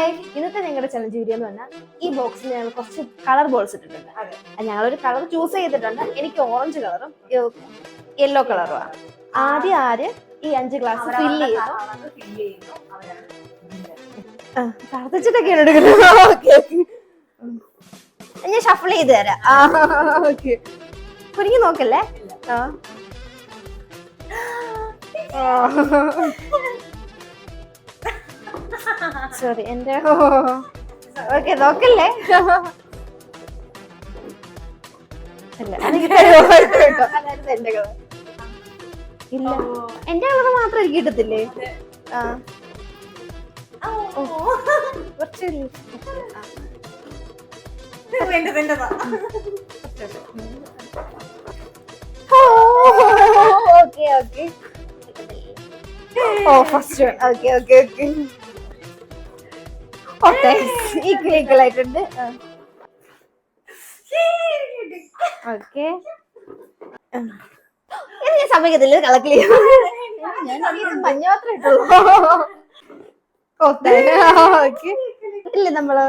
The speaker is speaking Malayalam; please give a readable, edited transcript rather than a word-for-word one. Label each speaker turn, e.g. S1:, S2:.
S1: ഹായ്, ഇന്നത്തെ ഞങ്ങളുടെ ചലഞ്ച് വീഡിയോ എന്ന് പറഞ്ഞാൽ ഈ ബോക്സിൽ ഞങ്ങൾ കുറച്ച് കളർ ബോൾസ് ഇട്ടിട്ടുണ്ട്. ഞങ്ങളൊരു കളർ ചൂസ് ചെയ്തിട്ടുണ്ട്. എനിക്ക് ഓറഞ്ച് കളറും യെല്ലോ കളറുമാണ്. ആദ്യം ആര് ഈ 5 ഗ്ലാസ് ഫില്ല് ചെയ്യുന്നു പ്രാർത്ഥിച്ചിട്ടൊക്കെയാണ് എടുക്കുന്നത്. ഞാൻ ഷഫിൾ ചെയ്ത് തരാം. കുരുങ്ങി നോക്കല്ലേ. സോറി എന്റെ ഓക്കെ നോക്കല്ലേ. അല്ല എന്റെ കളർ ഇല്ല, എന്റെ കളർ മാത്രം എനിക്ക് കിട്ടത്തില്ലേ. കുറച്ച് ഓക്കെ ഓക്കെ ഓ first okay okay okay okay equal ആയിട്ടുണ്ട്. ഓക്കെ ഞാൻ സമ്മതിക്കത്തില്ല, കളക്കില്ല. മഞ്ഞ മാത്രമേ ഇട്ടുള്ളൂ. ഓക്കെ ഇല്ലേ നമ്മള്